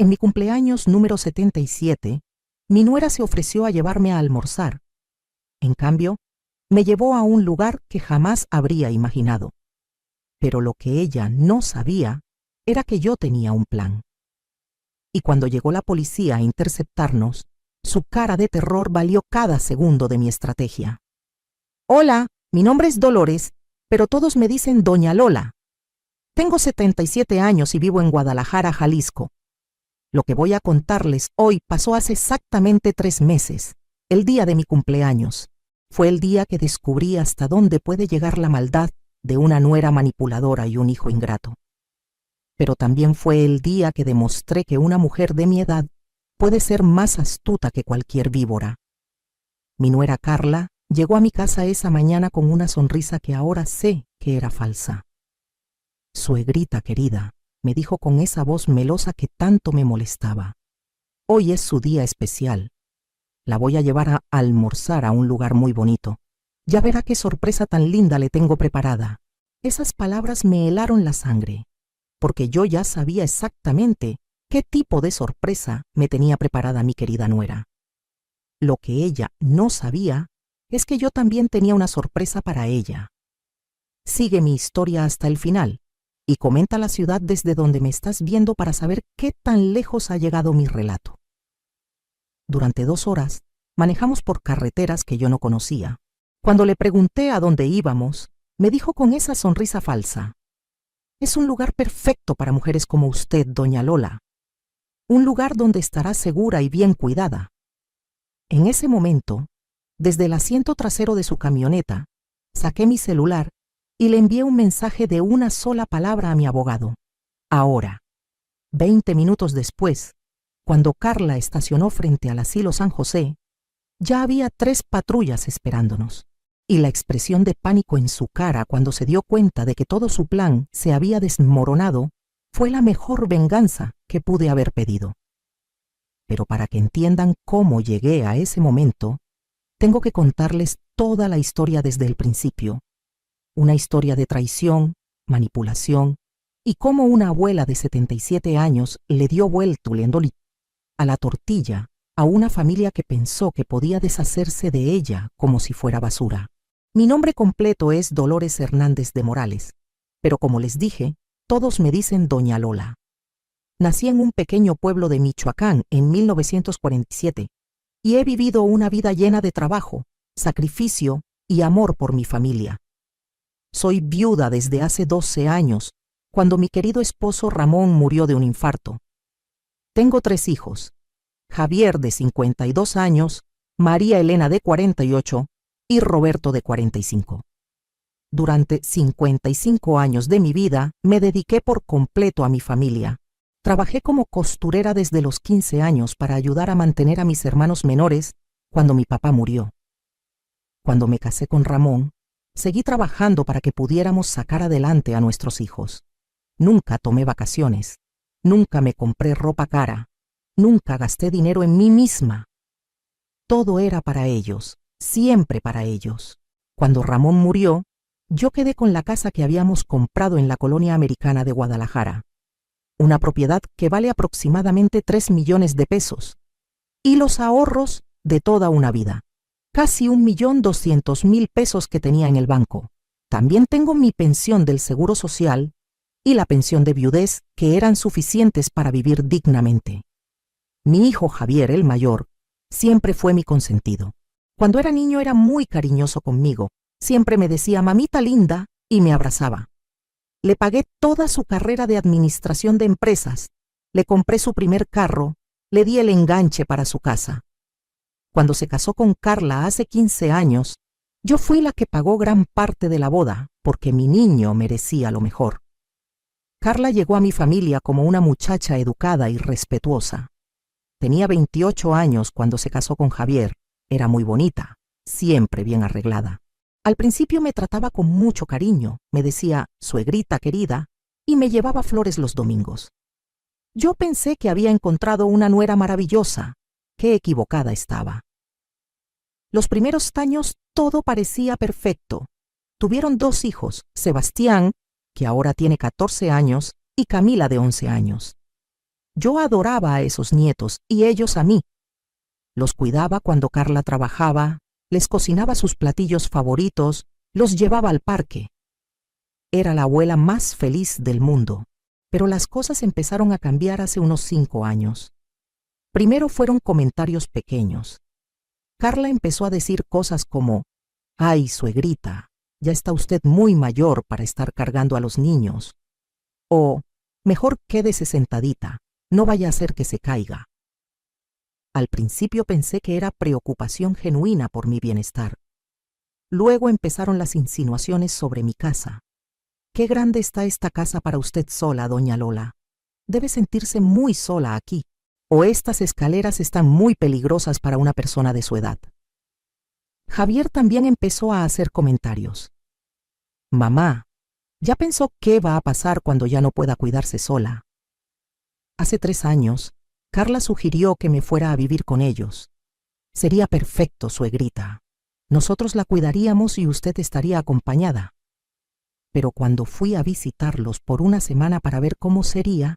En mi cumpleaños número 77, mi nuera se ofreció a llevarme a almorzar. En cambio, me llevó a un lugar que jamás habría imaginado. Pero lo que ella no sabía era que yo tenía un plan. Y cuando llegó la policía a interceptarnos, su cara de terror valió cada segundo de mi estrategia. Hola, mi nombre es Dolores, pero todos me dicen Doña Lola. Tengo 77 años y vivo en Guadalajara, Jalisco. Lo que voy a contarles hoy pasó hace exactamente 3 meses, el día de mi cumpleaños. Fue el día que descubrí hasta dónde puede llegar la maldad de una nuera manipuladora y un hijo ingrato. Pero también fue el día que demostré que una mujer de mi edad puede ser más astuta que cualquier víbora. Mi nuera Carla llegó a mi casa esa mañana con una sonrisa que ahora sé que era falsa. Suegrita querida, me dijo con esa voz melosa que tanto me molestaba. Hoy es su día especial. La voy a llevar a almorzar a un lugar muy bonito. Ya verá qué sorpresa tan linda le tengo preparada. Esas palabras me helaron la sangre, porque yo ya sabía exactamente qué tipo de sorpresa me tenía preparada mi querida nuera. Lo que ella no sabía es que yo también tenía una sorpresa para ella. Sigue mi historia hasta el final y comenta la ciudad desde donde me estás viendo para saber qué tan lejos ha llegado mi relato. Durante 2 horas manejamos por carreteras que yo no conocía. Cuando le pregunté a dónde íbamos, me dijo con esa sonrisa falsa: es un lugar perfecto para mujeres como usted, doña Lola. Un lugar donde estará segura y bien cuidada. En ese momento, desde el asiento trasero de su camioneta, saqué mi celular y le envié un mensaje de una sola palabra a mi abogado. Ahora. 20 minutos después, cuando Carla estacionó frente al asilo San José, ya había 3 patrullas esperándonos, y la expresión de pánico en su cara cuando se dio cuenta de que todo su plan se había desmoronado fue la mejor venganza que pude haber pedido. Pero para que entiendan cómo llegué a ese momento, tengo que contarles toda la historia desde el principio. Una historia de traición, manipulación, y cómo una abuela de 77 años le dio vuelto a la tortilla a una familia que pensó que podía deshacerse de ella como si fuera basura. Mi nombre completo es Dolores Hernández de Morales, pero como les dije, todos me dicen Doña Lola. Nací en un pequeño pueblo de Michoacán en 1947 y he vivido una vida llena de trabajo, sacrificio y amor por mi familia. Soy viuda desde hace 12 años, cuando mi querido esposo Ramón murió de un infarto. Tengo 3 hijos: Javier de 52 años, María Elena de 48 y Roberto de 45. Durante 55 años de mi vida me dediqué por completo a mi familia. Trabajé como costurera desde los 15 años para ayudar a mantener a mis hermanos menores cuando mi papá murió. Cuando me casé con Ramón, seguí trabajando para que pudiéramos sacar adelante a nuestros hijos. Nunca tomé vacaciones, nunca me compré ropa cara, nunca gasté dinero en mí misma. Todo era para ellos, siempre para ellos. Cuando Ramón murió, yo quedé con la casa que habíamos comprado en la colonia americana de Guadalajara, una propiedad que vale aproximadamente 3 millones de pesos, y los ahorros de toda una vida, casi 1.200.000 pesos que tenía en el banco. También tengo mi pensión del Seguro Social y la pensión de viudez, que eran suficientes para vivir dignamente. Mi hijo Javier, el mayor, siempre fue mi consentido. Cuando era niño era muy cariñoso conmigo, siempre me decía mamita linda y me abrazaba. Le pagué toda su carrera de administración de empresas, le compré su primer carro, le di el enganche para su casa. Cuando se casó con Carla hace 15 años, yo fui la que pagó gran parte de la boda, porque mi niño merecía lo mejor. Carla llegó a mi familia como una muchacha educada y respetuosa. Tenía 28 años cuando se casó con Javier. Era muy bonita, siempre bien arreglada. Al principio me trataba con mucho cariño, me decía suegrita querida y me llevaba flores los domingos. Yo pensé que había encontrado una nuera maravillosa. Qué equivocada estaba. Los primeros años todo parecía perfecto. Tuvieron 2 hijos, Sebastián, que ahora tiene 14 años, y Camila de 11 años. Yo adoraba a esos nietos y ellos a mí. Los cuidaba cuando Carla trabajaba, les cocinaba sus platillos favoritos, los llevaba al parque. Era la abuela más feliz del mundo, pero las cosas empezaron a cambiar hace unos 5 años. Primero fueron comentarios pequeños. Carla empezó a decir cosas como: «Ay, suegrita, ya está usted muy mayor para estar cargando a los niños». O «Mejor quédese sentadita, no vaya a hacer que se caiga». Al principio pensé que era preocupación genuina por mi bienestar. Luego empezaron las insinuaciones sobre mi casa. «Qué grande está esta casa para usted sola, doña Lola. Debe sentirse muy sola aquí. O estas escaleras están muy peligrosas para una persona de su edad». Javier también empezó a hacer comentarios. «Mamá, ¿ya pensó qué va a pasar cuando ya no pueda cuidarse sola?» Hace 3 años, Carla sugirió que me fuera a vivir con ellos. «Sería perfecto, suegrita. Nosotros la cuidaríamos y usted estaría acompañada». Pero cuando fui a visitarlos por una semana para ver cómo sería,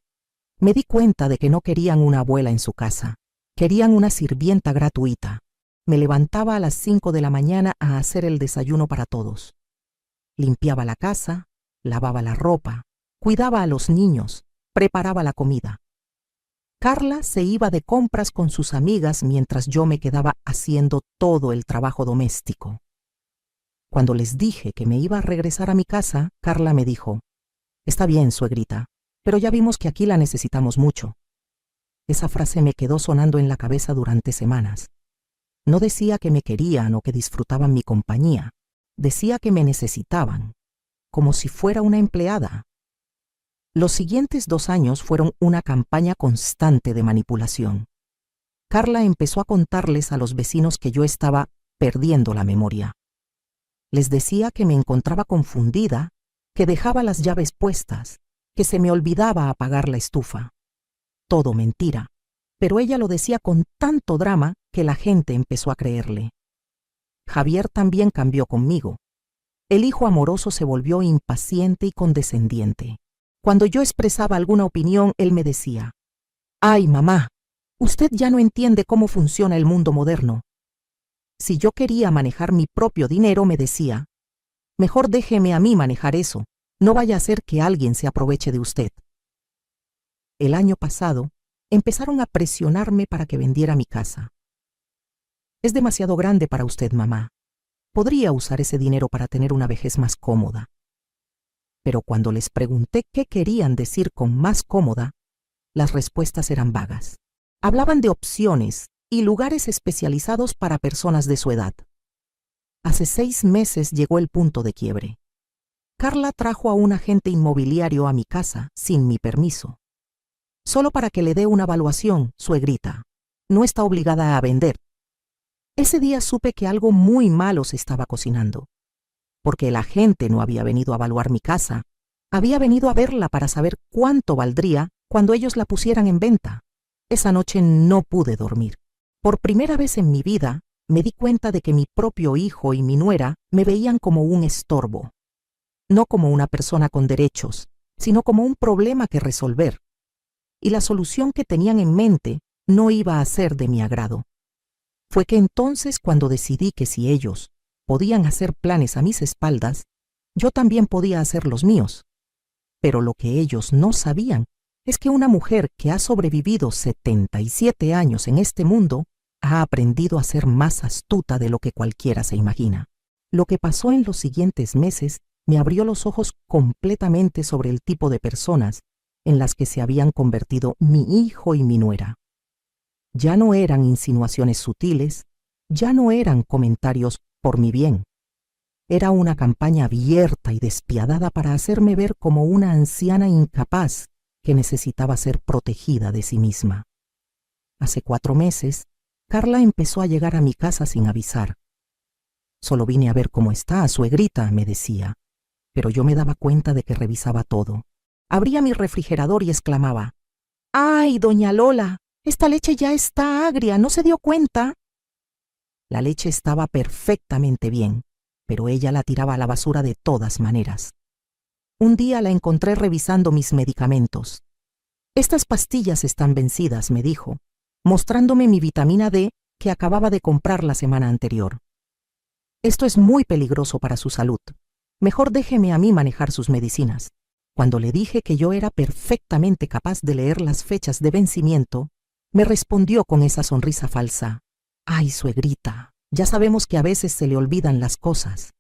me di cuenta de que no querían una abuela en su casa. Querían una sirvienta gratuita. Me levantaba a las 5 de la mañana a hacer el desayuno para todos. Limpiaba la casa, lavaba la ropa, cuidaba a los niños, preparaba la comida. Carla se iba de compras con sus amigas mientras yo me quedaba haciendo todo el trabajo doméstico. Cuando les dije que me iba a regresar a mi casa, Carla me dijo: «Está bien, suegrita, pero ya vimos que aquí la necesitamos mucho». Esa frase me quedó sonando en la cabeza durante semanas. No decía que me querían o que disfrutaban mi compañía. Decía que me necesitaban, como si fuera una empleada. Los siguientes 2 años fueron una campaña constante de manipulación. Carla empezó a contarles a los vecinos que yo estaba perdiendo la memoria. Les decía que me encontraba confundida, que dejaba las llaves puestas, que se me olvidaba apagar la estufa. Todo mentira, pero ella lo decía con tanto drama que la gente empezó a creerle. Javier también cambió conmigo. El hijo amoroso se volvió impaciente y condescendiente. Cuando yo expresaba alguna opinión, él me decía: «Ay, mamá, usted ya no entiende cómo funciona el mundo moderno». Si yo quería manejar mi propio dinero, me decía: «Mejor déjeme a mí manejar eso, no vaya a ser que alguien se aproveche de usted». El año pasado, empezaron a presionarme para que vendiera mi casa. «Es demasiado grande para usted, mamá. Podría usar ese dinero para tener una vejez más cómoda». Pero cuando les pregunté qué querían decir con más cómoda, las respuestas eran vagas. Hablaban de opciones y lugares especializados para personas de su edad. Hace 6 meses llegó el punto de quiebre. Carla trajo a un agente inmobiliario a mi casa sin mi permiso. «Solo para que le dé una evaluación, suegrita. No está obligada a vender». Ese día supe que algo muy malo se estaba cocinando, porque el agente no había venido a evaluar mi casa, había venido a verla para saber cuánto valdría cuando ellos la pusieran en venta. Esa noche no pude dormir. Por primera vez en mi vida, me di cuenta de que mi propio hijo y mi nuera me veían como un estorbo. No como una persona con derechos, sino como un problema que resolver. Y la solución que tenían en mente no iba a ser de mi agrado. Fue que entonces, cuando decidí que si ellos podían hacer planes a mis espaldas, yo también podía hacer los míos. Pero lo que ellos no sabían es que una mujer que ha sobrevivido 77 años en este mundo ha aprendido a ser más astuta de lo que cualquiera se imagina. Lo que pasó en los siguientes meses me abrió los ojos completamente sobre el tipo de personas en las que se habían convertido mi hijo y mi nuera. Ya no eran insinuaciones sutiles, ya no eran comentarios por mi bien. Era una campaña abierta y despiadada para hacerme ver como una anciana incapaz que necesitaba ser protegida de sí misma. Hace 4 meses, Carla empezó a llegar a mi casa sin avisar. «Solo vine a ver cómo está, suegrita», me decía, pero yo me daba cuenta de que revisaba todo. Abría mi refrigerador y exclamaba: «¡Ay, doña Lola! Esta leche ya está agria, ¿no se dio cuenta?». La leche estaba perfectamente bien, pero ella la tiraba a la basura de todas maneras. Un día la encontré revisando mis medicamentos. Estas pastillas están vencidas, me dijo, mostrándome mi vitamina D que acababa de comprar la semana anterior. Esto es muy peligroso para su salud. Mejor déjeme a mí manejar sus medicinas. Cuando le dije que yo era perfectamente capaz de leer las fechas de vencimiento, me respondió con esa sonrisa falsa. Ay, suegrita, ya sabemos que a veces se le olvidan las cosas.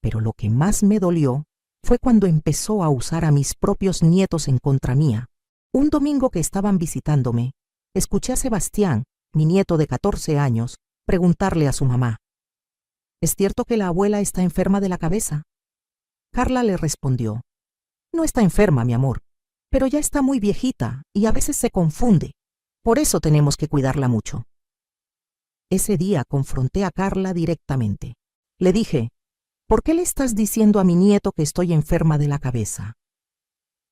Pero lo que más me dolió fue cuando empezó a usar a mis propios nietos en contra mía. Un domingo que estaban visitándome, escuché a Sebastián, mi nieto de 14 años, preguntarle a su mamá: ¿Es cierto que la abuela está enferma de la cabeza? Carla le respondió: No está enferma, mi amor, pero ya está muy viejita y a veces se confunde. Por eso tenemos que cuidarla mucho. Ese día confronté a Carla directamente. Le dije: ¿Por qué le estás diciendo a mi nieto que estoy enferma de la cabeza?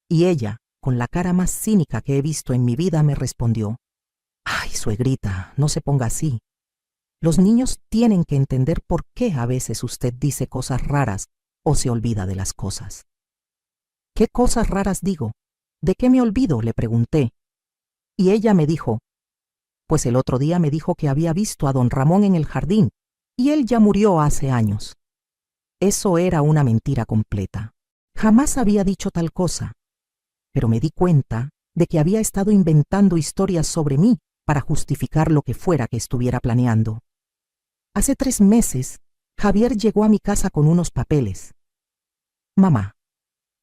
Y ella, con la cara más cínica que he visto en mi vida, me respondió: Ay, suegrita, no se ponga así. Los niños tienen que entender por qué a veces usted dice cosas raras o se olvida de las cosas. ¿Qué cosas raras digo? ¿De qué me olvido?, le pregunté. Y ella me dijo: Pues el otro día me dijo que había visto a don Ramón en el jardín y él ya murió hace años. Eso era una mentira completa. Jamás había dicho tal cosa. Pero me di cuenta de que había estado inventando historias sobre mí para justificar lo que fuera que estuviera planeando. Hace 3 meses, Javier llegó a mi casa con unos papeles. Mamá,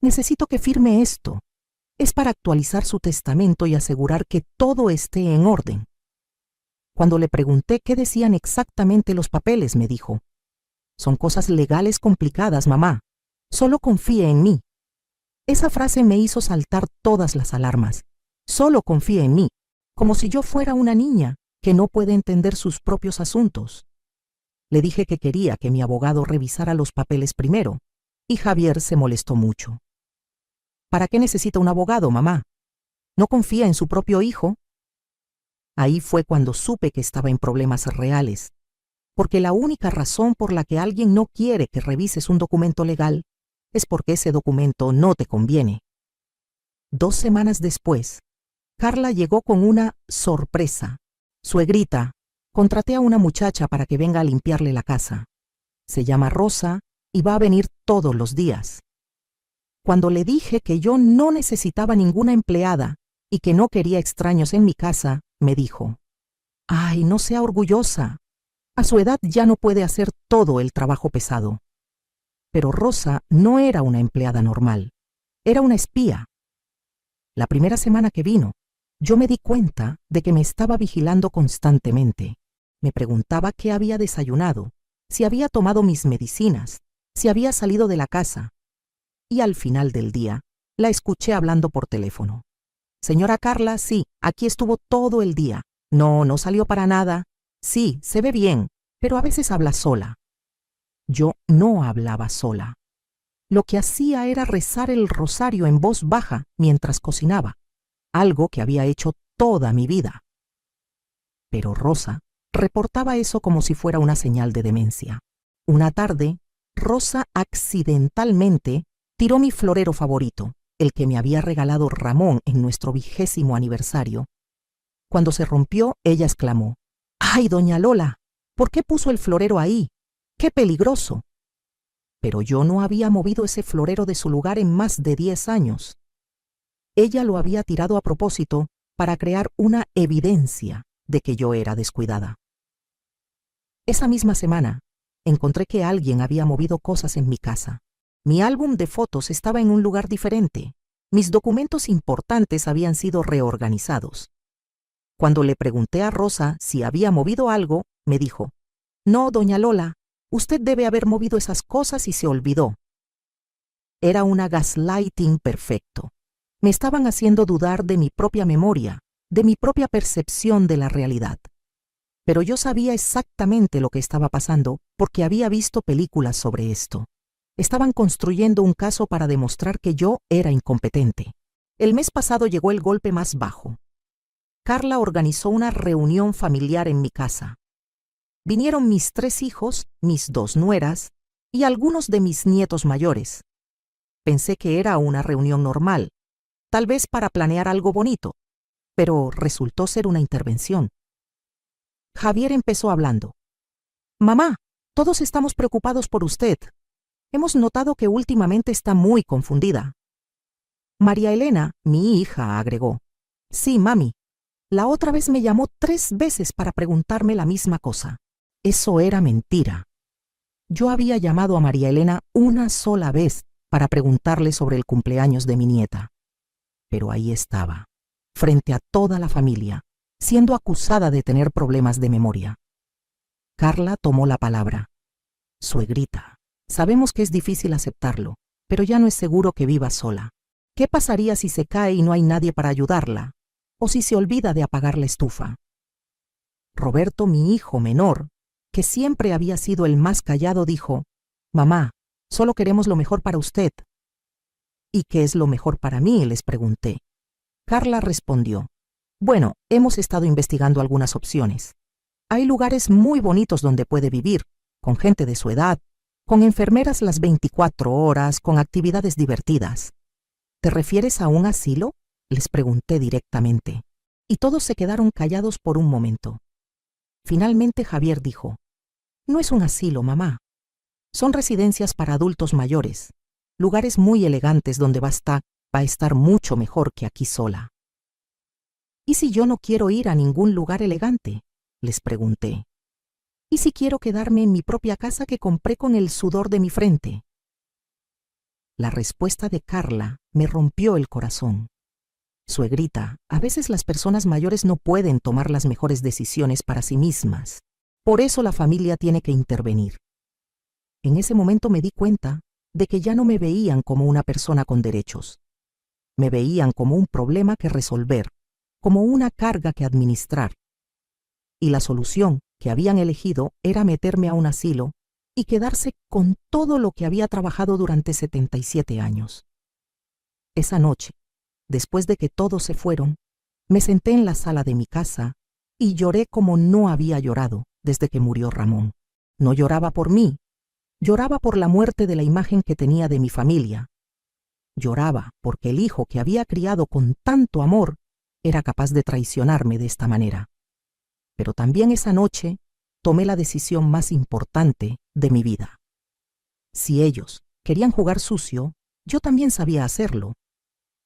necesito que firme esto. Es para actualizar su testamento y asegurar que todo esté en orden. Cuando le pregunté qué decían exactamente los papeles, me dijo: Son cosas legales complicadas, mamá. Solo confíe en mí. Esa frase me hizo saltar todas las alarmas. Solo confíe en mí, como si yo fuera una niña que no puede entender sus propios asuntos. Le dije que quería que mi abogado revisara los papeles primero, y Javier se molestó mucho. ¿Para qué necesita un abogado, mamá? ¿No confía en su propio hijo? Ahí fue cuando supe que estaba en problemas reales, porque la única razón por la que alguien no quiere que revises un documento legal es porque ese documento no te conviene. 2 semanas después, Carla llegó con una sorpresa. Suegrita, contraté a una muchacha para que venga a limpiarle la casa. Se llama Rosa y va a venir todos los días. Cuando le dije que yo no necesitaba ninguna empleada y que no quería extraños en mi casa, me dijo: Ay, no sea orgullosa. A su edad ya no puede hacer todo el trabajo pesado. Pero Rosa no era una empleada normal, era una espía. La primera semana que vino, yo me di cuenta de que me estaba vigilando constantemente. Me preguntaba qué había desayunado, si había tomado mis medicinas, si había salido de la casa. Y al final del día, la escuché hablando por teléfono. Señora Carla, sí, aquí estuvo todo el día. No, no salió para nada. Sí, se ve bien, pero a veces habla sola. Yo no hablaba sola. Lo que hacía era rezar el rosario en voz baja mientras cocinaba, algo que había hecho toda mi vida. Pero Rosa reportaba eso como si fuera una señal de demencia. Una tarde, Rosa accidentalmente tiró mi florero favorito, el que me había regalado Ramón en nuestro 20º aniversario. Cuando se rompió, ella exclamó: ¡Ay, doña Lola! ¿Por qué puso el florero ahí? ¡Qué peligroso! Pero yo no había movido ese florero de su lugar en más de 10 años. Ella lo había tirado a propósito para crear una evidencia de que yo era descuidada. Esa misma semana, encontré que alguien había movido cosas en mi casa. Mi álbum de fotos estaba en un lugar diferente. Mis documentos importantes habían sido reorganizados. Cuando le pregunté a Rosa si había movido algo, me dijo: No, doña Lola, usted debe haber movido esas cosas y se olvidó. Era una gaslighting perfecto. Me estaban haciendo dudar de mi propia memoria, de mi propia percepción de la realidad. Pero yo sabía exactamente lo que estaba pasando porque había visto películas sobre esto. Estaban construyendo un caso para demostrar que yo era incompetente. El mes pasado llegó el golpe más bajo. Carla organizó una reunión familiar en mi casa. Vinieron mis 3 hijos, mis 2 nueras y algunos de mis nietos mayores. Pensé que era una reunión normal, tal vez para planear algo bonito, pero resultó ser una intervención. Javier empezó hablando. Mamá, todos estamos preocupados por usted. Hemos notado que últimamente está muy confundida. María Elena, mi hija, agregó. Sí, mami. La otra vez me llamó 3 veces para preguntarme la misma cosa. Eso era mentira. Yo había llamado a María Elena una sola vez para preguntarle sobre el cumpleaños de mi nieta. Pero ahí estaba, frente a toda la familia, siendo acusada de tener problemas de memoria. Carla tomó la palabra. Suegrita, sabemos que es difícil aceptarlo, pero ya no es seguro que viva sola. ¿Qué pasaría si se cae y no hay nadie para ayudarla? ¿O si se olvida de apagar la estufa? Roberto, mi hijo menor, que siempre había sido el más callado, dijo, Mamá, solo queremos lo mejor para usted. ¿Y qué es lo mejor para mí?, les pregunté. Carla respondió, Bueno, hemos estado investigando algunas opciones. Hay lugares muy bonitos donde puede vivir, con gente de su edad, con enfermeras las 24 horas, con actividades divertidas. ¿Te refieres a un asilo?, les pregunté directamente. Y todos se quedaron callados por un momento. Finalmente Javier dijo, No es un asilo, mamá. Son residencias para adultos mayores, lugares muy elegantes donde va a estar mucho mejor que aquí sola. ¿Y si yo no quiero ir a ningún lugar elegante?, les pregunté. ¿Y si quiero quedarme en mi propia casa que compré con el sudor de mi frente? La respuesta de Carla me rompió el corazón. Suegrita, a veces las personas mayores no pueden tomar las mejores decisiones para sí mismas. Por eso la familia tiene que intervenir. En ese momento me di cuenta de que ya no me veían como una persona con derechos. Me veían como un problema que resolver, como una carga que administrar. Y la solución que habían elegido era meterme a un asilo y quedarse con todo lo que había trabajado durante 77 años. Esa noche, después de que todos se fueron, me senté en la sala de mi casa y lloré como no había llorado desde que murió Ramón. No lloraba por mí, lloraba por la muerte de la imagen que tenía de mi familia. Lloraba porque el hijo que había criado con tanto amor era capaz de traicionarme de esta manera. Pero también esa noche tomé la decisión más importante de mi vida. Si ellos querían jugar sucio, yo también sabía hacerlo.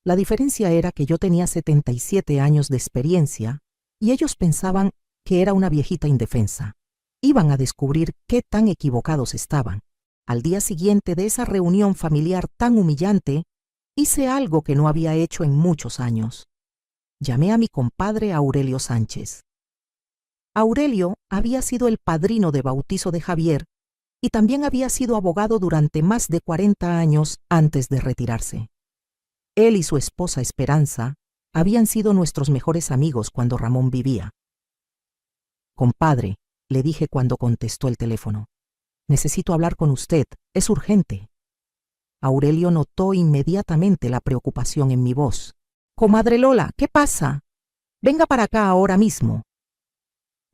La diferencia era que yo tenía 77 años de experiencia y ellos pensaban que era una viejita indefensa. Iban a descubrir qué tan equivocados estaban. Al día siguiente de esa reunión familiar tan humillante, hice algo que no había hecho en muchos años. Llamé a mi compadre Aurelio Sánchez. Aurelio había sido el padrino de bautizo de Javier y también había sido abogado durante más de 40 años antes de retirarse. Él y su esposa Esperanza habían sido nuestros mejores amigos cuando Ramón vivía. Compadre, le dije cuando contestó el teléfono, necesito hablar con usted, es urgente. Aurelio notó inmediatamente la preocupación en mi voz. Comadre Lola, ¿qué pasa? Venga para acá ahora mismo.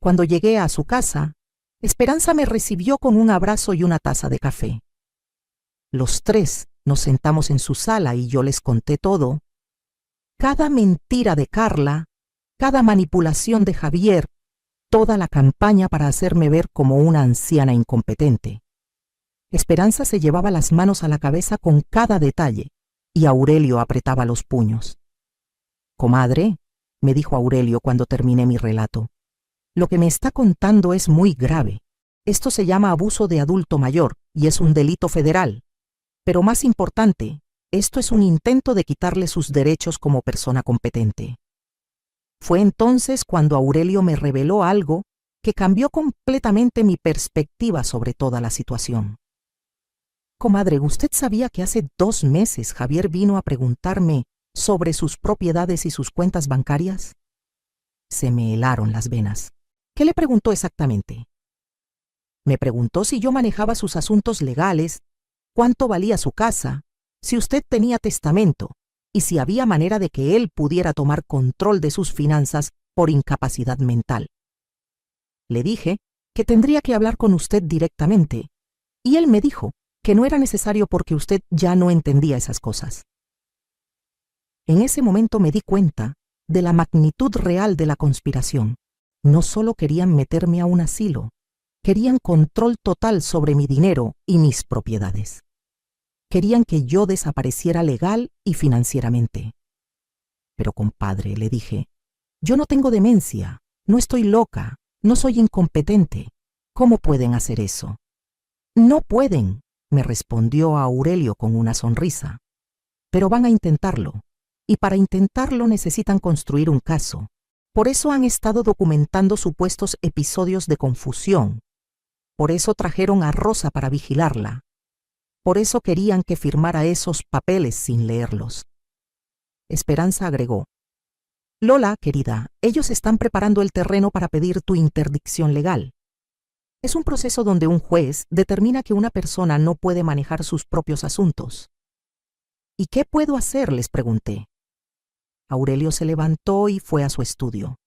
Cuando llegué a su casa, Esperanza me recibió con un abrazo y una taza de café. Los tres nos sentamos en su sala y yo les conté todo. Cada mentira de Carla, cada manipulación de Javier, toda la campaña para hacerme ver como una anciana incompetente. Esperanza se llevaba las manos a la cabeza con cada detalle y Aurelio apretaba los puños. Comadre, me dijo Aurelio cuando terminé mi relato, lo que me está contando es muy grave. Esto se llama abuso de adulto mayor y es un delito federal. Pero más importante, esto es un intento de quitarle sus derechos como persona competente. Fue entonces cuando Aurelio me reveló algo que cambió completamente mi perspectiva sobre toda la situación. Comadre, ¿usted sabía que hace 2 meses Javier vino a preguntarme sobre sus propiedades y sus cuentas bancarias? Se me helaron las venas. ¿Qué le preguntó exactamente? Me preguntó si yo manejaba sus asuntos legales, cuánto valía su casa, si usted tenía testamento y si había manera de que él pudiera tomar control de sus finanzas por incapacidad mental. Le dije que tendría que hablar con usted directamente y él me dijo que no era necesario porque usted ya no entendía esas cosas. En ese momento me di cuenta de la magnitud real de la conspiración. No solo querían meterme a un asilo, querían control total sobre mi dinero y mis propiedades. Querían que yo desapareciera legal y financieramente. Pero compadre, le dije, yo no tengo demencia, no estoy loca, no soy incompetente. ¿Cómo pueden hacer eso? No pueden, me respondió Aurelio con una sonrisa. Pero van a intentarlo, y para intentarlo necesitan construir un caso. Por eso han estado documentando supuestos episodios de confusión. Por eso trajeron a Rosa para vigilarla. Por eso querían que firmara esos papeles sin leerlos. Esperanza agregó: Lola, querida, ellos están preparando el terreno para pedir tu interdicción legal. Es un proceso donde un juez determina que una persona no puede manejar sus propios asuntos. ¿Y qué puedo hacer?, les pregunté. Aurelio se levantó y fue a su estudio.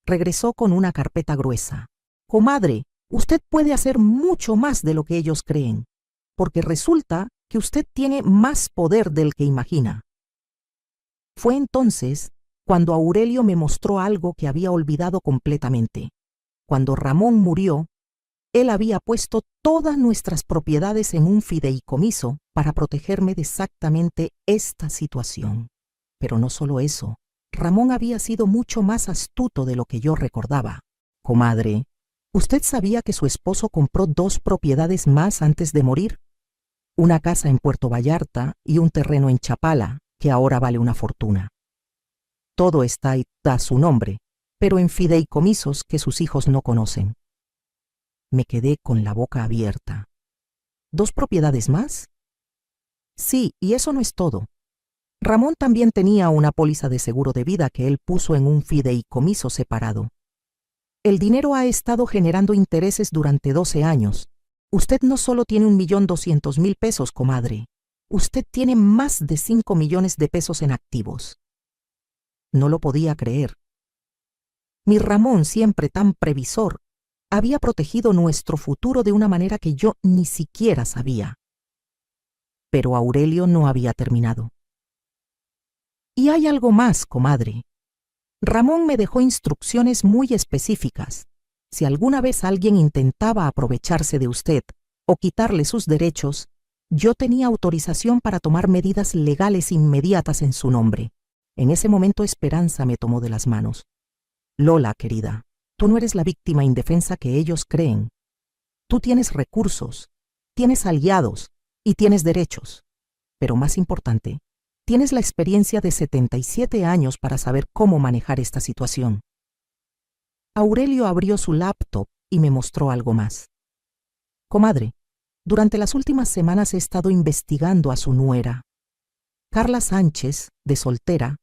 Regresó con una carpeta gruesa. Comadre, usted puede hacer mucho más de lo que ellos creen, porque resulta que usted tiene más poder del que imagina. Fue entonces cuando Aurelio me mostró algo que había olvidado completamente. Cuando Ramón murió, él había puesto todas nuestras propiedades en un fideicomiso para protegerme de exactamente esta situación. Pero no solo eso, Ramón había sido mucho más astuto de lo que yo recordaba. Comadre, ¿usted sabía que su esposo compró 2 propiedades más antes de morir? Una casa en Puerto Vallarta y un terreno en Chapala, que ahora vale una fortuna. Todo está a su nombre, pero en fideicomisos que sus hijos no conocen. Me quedé con la boca abierta. ¿2 propiedades más? Sí, y eso no es todo. Ramón también tenía una póliza de seguro de vida que él puso en un fideicomiso separado. El dinero ha estado generando intereses durante 12 años. Usted no solo tiene 1.200.000 pesos, comadre. Usted tiene más de 5 millones de pesos en activos. No lo podía creer. Mi Ramón, siempre tan previsor, había protegido nuestro futuro de una manera que yo ni siquiera sabía. Pero Aurelio no había terminado. Y hay algo más, comadre. Ramón me dejó instrucciones muy específicas. Si alguna vez alguien intentaba aprovecharse de usted o quitarle sus derechos, yo tenía autorización para tomar medidas legales inmediatas en su nombre. En ese momento Esperanza me tomó de las manos. Lola, querida, tú no eres la víctima indefensa que ellos creen. Tú tienes recursos, tienes aliados y tienes derechos. Pero más importante, tienes la experiencia de 77 años para saber cómo manejar esta situación. Aurelio abrió su laptop y me mostró algo más. Comadre, durante las últimas semanas he estado investigando a su nuera. Carla Sánchez, de soltera,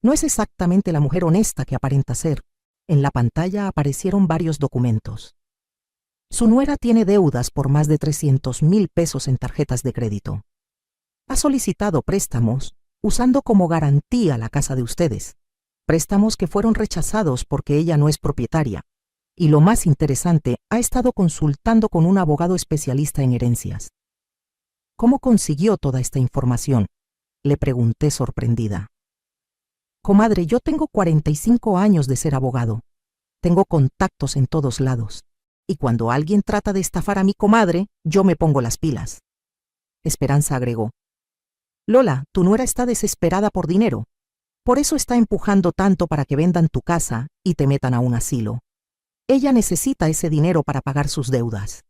no es exactamente la mujer honesta que aparenta ser. En la pantalla aparecieron varios documentos. Su nuera tiene deudas por más de 300.000 pesos en tarjetas de crédito. Ha solicitado préstamos usando como garantía la casa de ustedes. Préstamos que fueron rechazados porque ella no es propietaria. Y lo más interesante, ha estado consultando con un abogado especialista en herencias. ¿Cómo consiguió toda esta información?, le pregunté sorprendida. Comadre, yo tengo 45 años de ser abogado. Tengo contactos en todos lados. Y cuando alguien trata de estafar a mi comadre, yo me pongo las pilas. Esperanza agregó: Lola, tu nuera está desesperada por dinero. Por eso está empujando tanto para que vendan tu casa y te metan a un asilo. Ella necesita ese dinero para pagar sus deudas.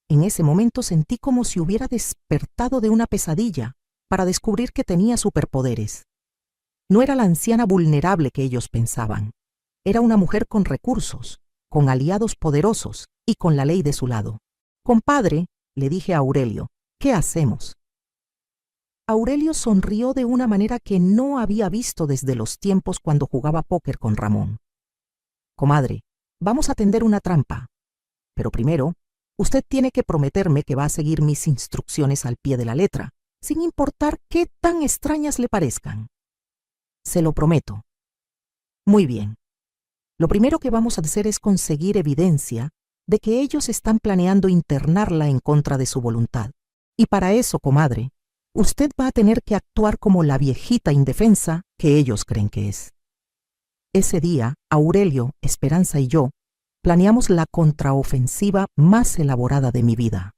En ese momento sentí como si hubiera despertado de una pesadilla para descubrir que tenía superpoderes. No era la anciana vulnerable que ellos pensaban. Era una mujer con recursos, con aliados poderosos y con la ley de su lado. Compadre, le dije a Aurelio, ¿qué hacemos? Aurelio sonrió de una manera que no había visto desde los tiempos cuando jugaba póker con Ramón. Comadre, vamos a tender una trampa. Pero primero, usted tiene que prometerme que va a seguir mis instrucciones al pie de la letra, sin importar qué tan extrañas le parezcan. Se lo prometo. Muy bien. Lo primero que vamos a hacer es conseguir evidencia de que ellos están planeando internarla en contra de su voluntad. Y para eso, comadre, usted va a tener que actuar como la viejita indefensa que ellos creen que es. Ese día, Aurelio, Esperanza y yo planeamos la contraofensiva más elaborada de mi vida.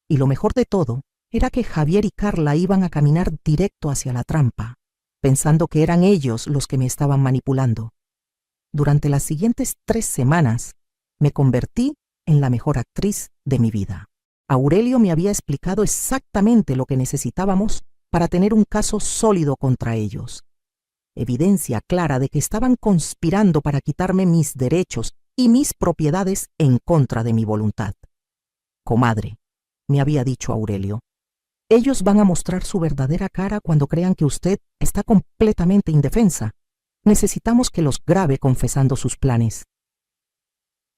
Y lo mejor de todo era que Javier y Carla iban a caminar directo hacia la trampa, pensando que eran ellos los que me estaban manipulando. Durante las siguientes 3 semanas, me convertí en la mejor actriz de mi vida. Aurelio me había explicado exactamente lo que necesitábamos para tener un caso sólido contra ellos. Evidencia clara de que estaban conspirando para quitarme mis derechos y mis propiedades en contra de mi voluntad. Comadre, me había dicho Aurelio, ellos van a mostrar su verdadera cara cuando crean que usted está completamente indefensa. Necesitamos que los grabe confesando sus planes.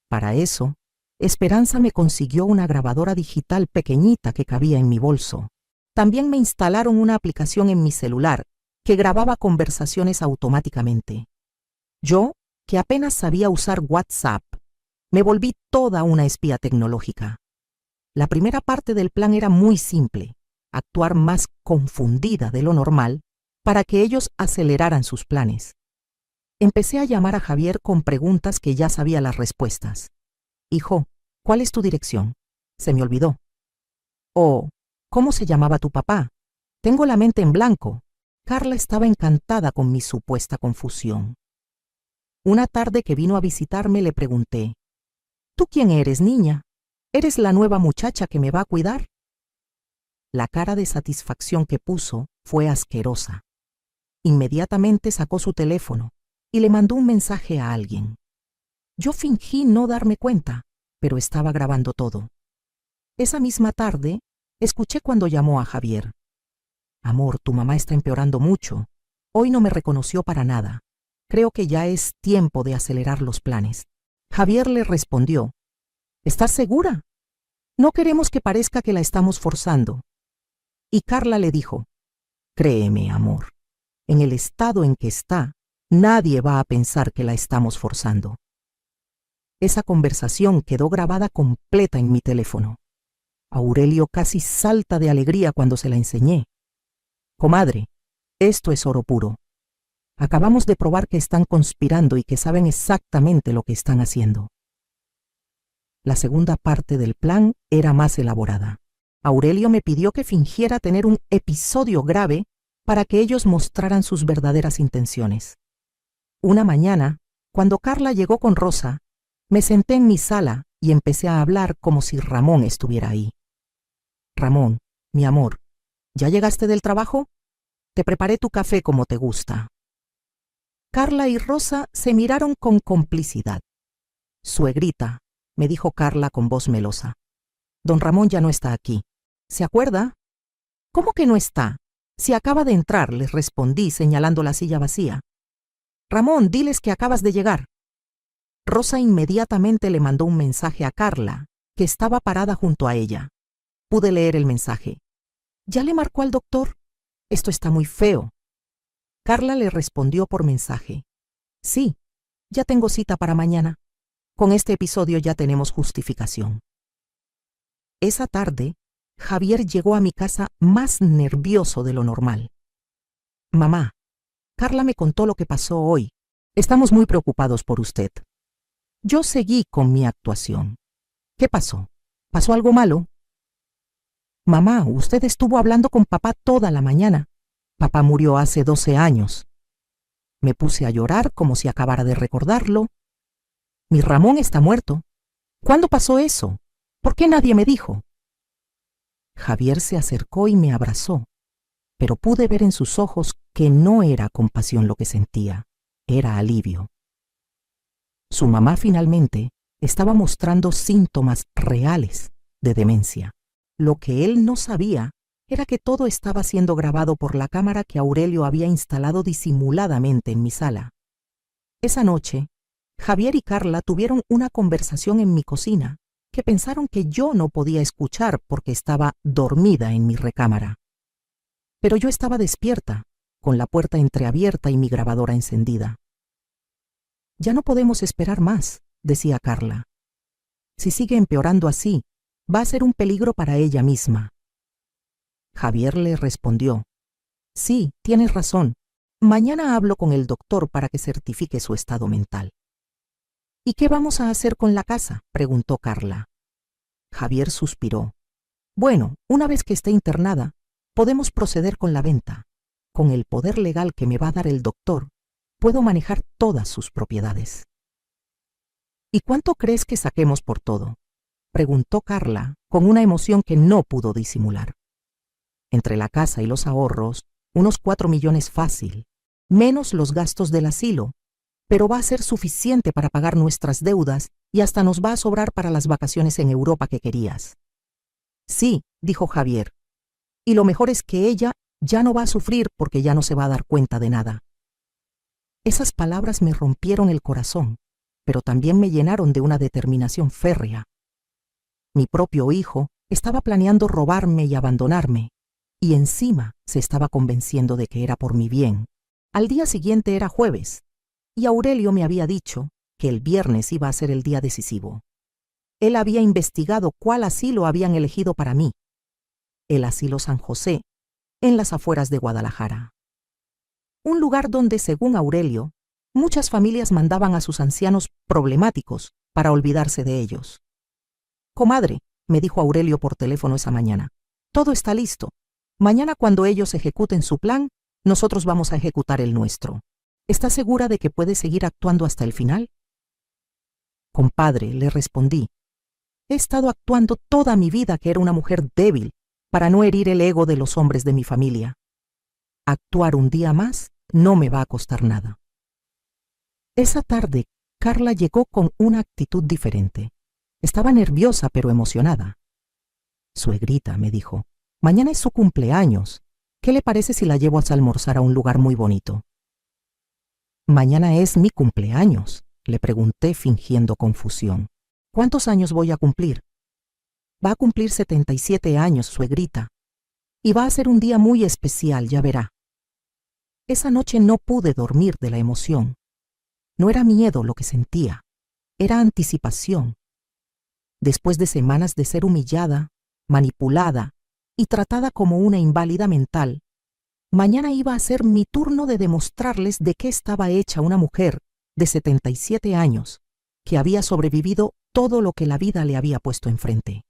Para eso, Esperanza me consiguió una grabadora digital pequeñita que cabía en mi bolso. También me instalaron una aplicación en mi celular que grababa conversaciones automáticamente. Yo, que apenas sabía usar WhatsApp, me volví toda una espía tecnológica. La primera parte del plan era muy simple, actuar más confundida de lo normal para que ellos aceleraran sus planes. Empecé a llamar a Javier con preguntas que ya sabía las respuestas. Hijo, ¿cuál es tu dirección? Se me olvidó. Oh, ¿cómo se llamaba tu papá? Tengo la mente en blanco. Carla estaba encantada con mi supuesta confusión. Una tarde que vino a visitarme le pregunté, ¿tú quién eres, niña? ¿Eres la nueva muchacha que me va a cuidar? La cara de satisfacción que puso fue asquerosa. Inmediatamente sacó su teléfono y le mandó un mensaje a alguien. Yo fingí no darme cuenta, pero estaba grabando todo. Esa misma tarde, escuché cuando llamó a Javier. Amor, tu mamá está empeorando mucho. Hoy no me reconoció para nada. Creo que ya es tiempo de acelerar los planes. Javier le respondió, ¿estás segura? No queremos que parezca que la estamos forzando. Y Carla le dijo, créeme, amor, en el estado en que está, nadie va a pensar que la estamos forzando. Esa conversación quedó grabada completa en mi teléfono. Aurelio casi salta de alegría cuando se la enseñé. Comadre, esto es oro puro. Acabamos de probar que están conspirando y que saben exactamente lo que están haciendo. La segunda parte del plan era más elaborada. Aurelio me pidió que fingiera tener un episodio grave para que ellos mostraran sus verdaderas intenciones. Una mañana, cuando Carla llegó con Rosa, me senté en mi sala y empecé a hablar como si Ramón estuviera ahí. Ramón, mi amor, ¿ya llegaste del trabajo? Te preparé tu café como te gusta. Carla y Rosa se miraron con complicidad. Suegrita, me dijo Carla con voz melosa. Don Ramón ya no está aquí. ¿Se acuerda? ¿Cómo que no está? Si acaba de entrar, les respondí señalando la silla vacía. Ramón, diles que acabas de llegar. Rosa inmediatamente le mandó un mensaje a Carla, que estaba parada junto a ella. Pude leer el mensaje. ¿Ya le marcó al doctor? Esto está muy feo. Carla le respondió por mensaje. Sí, ya tengo cita para mañana. Con este episodio ya tenemos justificación. Esa tarde, Javier llegó a mi casa más nervioso de lo normal. Mamá, Carla me contó lo que pasó hoy. Estamos muy preocupados por usted. Yo seguí con mi actuación. ¿Qué pasó? ¿Pasó algo malo? Mamá, usted estuvo hablando con papá toda la mañana. Papá murió hace 12 años. Me puse a llorar como si acabara de recordarlo. Mi Ramón está muerto. ¿Cuándo pasó eso? ¿Por qué nadie me dijo? Javier se acercó y me abrazó, pero pude ver en sus ojos que no era compasión lo que sentía, era alivio. Su mamá finalmente estaba mostrando síntomas reales de demencia. Lo que él no sabía era que todo estaba siendo grabado por la cámara que Aurelio había instalado disimuladamente en mi sala. Esa noche, Javier y Carla tuvieron una conversación en mi cocina que pensaron que yo no podía escuchar porque estaba dormida en mi recámara. Pero yo estaba despierta, con la puerta entreabierta y mi grabadora encendida. Ya no podemos esperar más, decía Carla. Si sigue empeorando así, va a ser un peligro para ella misma. Javier le respondió: sí, tienes razón. Mañana hablo con el doctor para que certifique su estado mental. ¿Y qué vamos a hacer con la casa?, preguntó Carla. Javier suspiró. Bueno, una vez que esté internada, podemos proceder con la venta. Con el poder legal que me va a dar el doctor, puedo manejar todas sus propiedades. ¿Y cuánto crees que saquemos por todo?, preguntó Carla con una emoción que no pudo disimular. Entre la casa y los ahorros, unos 4 millones fácil, menos los gastos del asilo, pero va a ser suficiente para pagar nuestras deudas y hasta nos va a sobrar para las vacaciones en Europa que querías. Sí, dijo Javier, y lo mejor es que ella ya no va a sufrir porque ya no se va a dar cuenta de nada. Esas palabras me rompieron el corazón, pero también me llenaron de una determinación férrea. Mi propio hijo estaba planeando robarme y abandonarme, y encima se estaba convenciendo de que era por mi bien. Al día siguiente era jueves, y Aurelio me había dicho que el viernes iba a ser el día decisivo. Él había investigado cuál asilo habían elegido para mí: el Asilo San José, en las afueras de Guadalajara. Un lugar donde, según Aurelio, muchas familias mandaban a sus ancianos problemáticos para olvidarse de ellos. Comadre, me dijo Aurelio por teléfono esa mañana, todo está listo. Mañana, cuando ellos ejecuten su plan, nosotros vamos a ejecutar el nuestro. ¿Estás segura de que puedes seguir actuando hasta el final? Compadre, le respondí, he estado actuando toda mi vida que era una mujer débil para no herir el ego de los hombres de mi familia. Actuar un día más no me va a costar nada. Esa tarde, Carla llegó con una actitud diferente. Estaba nerviosa pero emocionada. Suegrita, me dijo, mañana es su cumpleaños. ¿Qué le parece si la llevo a almorzar a un lugar muy bonito? Mañana es mi cumpleaños, le pregunté fingiendo confusión. ¿Cuántos años voy a cumplir? Va a cumplir 77 años, suegrita. Y va a ser un día muy especial, ya verá. Esa noche no pude dormir de la emoción. No era miedo lo que sentía, era anticipación. Después de semanas de ser humillada, manipulada y tratada como una inválida mental, mañana iba a ser mi turno de demostrarles de qué estaba hecha una mujer de 77 años que había sobrevivido todo lo que la vida le había puesto enfrente.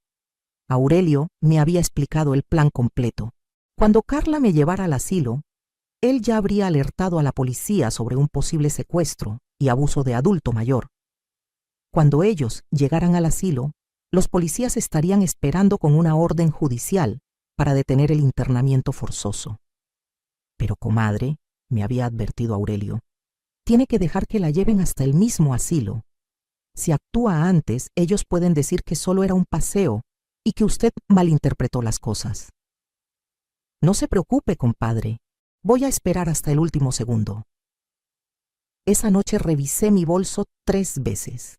Aurelio me había explicado el plan completo. Cuando Carla me llevara al asilo, él ya habría alertado a la policía sobre un posible secuestro y abuso de adulto mayor. Cuando ellos llegaran al asilo, los policías estarían esperando con una orden judicial para detener el internamiento forzoso. Pero, comadre, me había advertido Aurelio, tiene que dejar que la lleven hasta el mismo asilo. Si actúa antes, ellos pueden decir que solo era un paseo y que usted malinterpretó las cosas. No se preocupe, compadre. Voy a esperar hasta el último segundo. Esa noche revisé mi bolso 3 veces.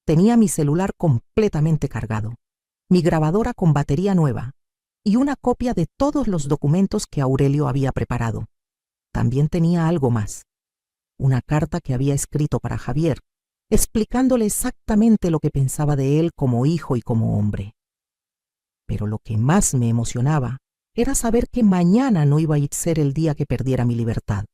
Tenía mi celular completamente cargado, mi grabadora con batería nueva y una copia de todos los documentos que Aurelio había preparado. También tenía algo más, una carta que había escrito para Javier, explicándole exactamente lo que pensaba de él como hijo y como hombre. Pero lo que más me emocionaba era saber que mañana no iba a ser el día que perdiera mi libertad.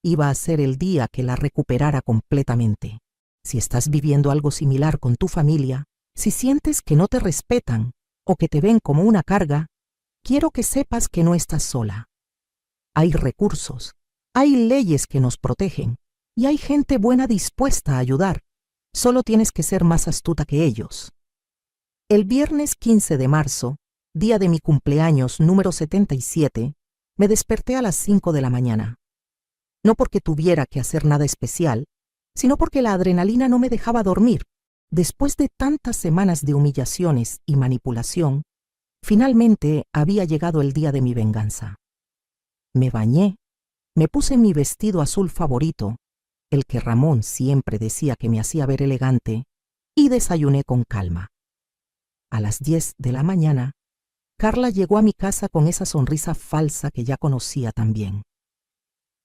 Iba a ser el día que la recuperara completamente. Si estás viviendo algo similar con tu familia, si sientes que no te respetan o que te ven como una carga, quiero que sepas que no estás sola. Hay recursos, hay leyes que nos protegen y hay gente buena dispuesta a ayudar. Solo tienes que ser más astuta que ellos. El viernes 15 de marzo, día de mi cumpleaños número 77, me desperté a las 5 de la mañana. No porque tuviera que hacer nada especial, sino porque la adrenalina no me dejaba dormir. Después de tantas semanas de humillaciones y manipulación, finalmente había llegado el día de mi venganza. Me bañé, me puse mi vestido azul favorito, el que Ramón siempre decía que me hacía ver elegante, y desayuné con calma. A las 10 de la mañana, Carla llegó a mi casa con esa sonrisa falsa que ya conocía tan bien.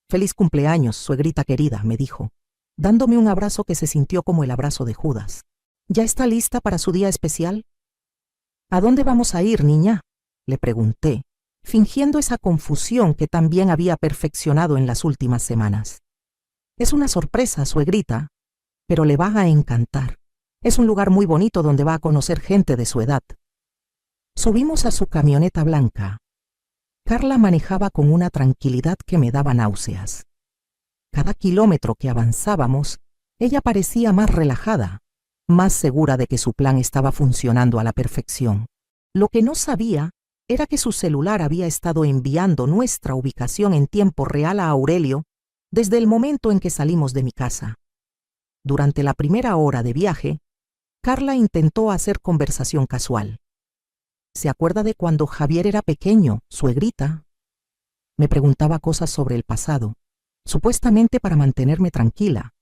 «Feliz cumpleaños, suegrita querida», me dijo, dándome un abrazo que se sintió como el abrazo de Judas. «¿Ya está lista para su día especial?» «¿A dónde vamos a ir, niña?», le pregunté, fingiendo esa confusión que también había perfeccionado en las últimas semanas. Es una sorpresa, suegrita, pero le va a encantar. Es un lugar muy bonito donde va a conocer gente de su edad. Subimos a su camioneta blanca. Carla manejaba con una tranquilidad que me daba náuseas. Cada kilómetro que avanzábamos, ella parecía más relajada, más segura de que su plan estaba funcionando a la perfección. Lo que no sabía era que su celular había estado enviando nuestra ubicación en tiempo real a Aurelio desde el momento en que salimos de mi casa. Durante la primera hora de viaje, Carla intentó hacer conversación casual. ¿Se acuerda de cuando Javier era pequeño, suegrita? Me preguntaba cosas sobre el pasado, supuestamente para mantenerme tranquila,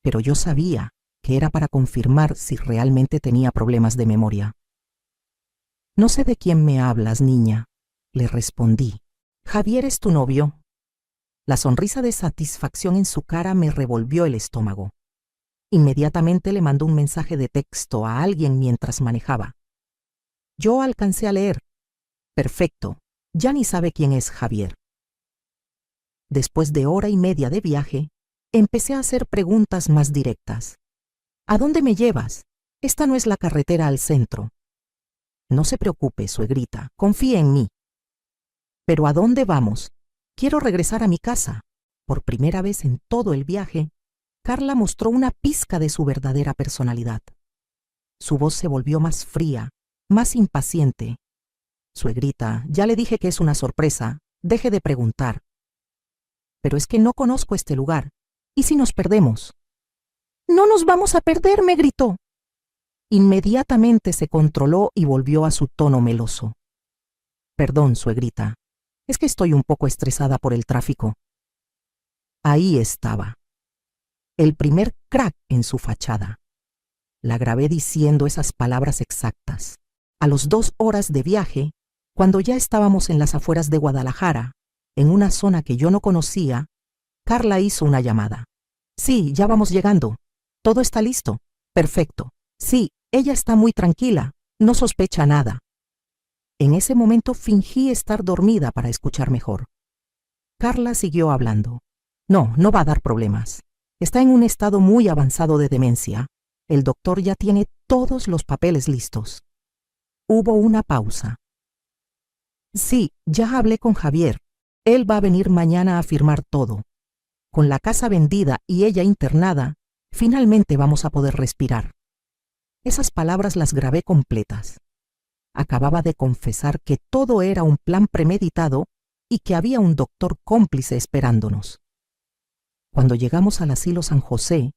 pero yo sabía que era para confirmar si realmente tenía problemas de memoria. No sé de quién me hablas, niña, le respondí. ¿Javier es tu novio? La sonrisa de satisfacción en su cara me revolvió el estómago. Inmediatamente le mandó un mensaje de texto a alguien mientras manejaba. Yo alcancé a leer. Perfecto, ya ni sabe quién es Javier. Después de hora y media de viaje, empecé a hacer preguntas más directas. ¿A dónde me llevas? Esta no es la carretera al centro. No se preocupe, suegrita, confíe en mí. ¿Pero a dónde vamos? Quiero regresar a mi casa. Por primera vez en todo el viaje, Carla mostró una pizca de su verdadera personalidad. Su voz se volvió más fría, más impaciente. Suegrita, ya le dije que es una sorpresa, deje de preguntar. Pero es que no conozco este lugar. ¿Y si nos perdemos? ¡No nos vamos a perder!, me gritó. Inmediatamente se controló y volvió a su tono meloso. Perdón, suegrita, es que estoy un poco estresada por el tráfico. Ahí estaba. El primer crack en su fachada. La grabé diciendo esas palabras exactas. A las 2 horas de viaje, cuando ya estábamos en las afueras de Guadalajara, en una zona que yo no conocía, Carla hizo una llamada. Sí, ya vamos llegando. ¿Todo está listo? Perfecto. Sí, ella está muy tranquila, no sospecha nada. En ese momento fingí estar dormida para escuchar mejor. Carla siguió hablando. No va a dar problemas. Está en un estado muy avanzado de demencia. El doctor ya tiene todos los papeles listos. Hubo una pausa. Sí, ya hablé con Javier. Él va a venir mañana a firmar todo. Con la casa vendida y ella internada, finalmente vamos a poder respirar. Esas palabras las grabé completas. Acababa de confesar que todo era un plan premeditado y que había un doctor cómplice esperándonos. Cuando llegamos al asilo San José,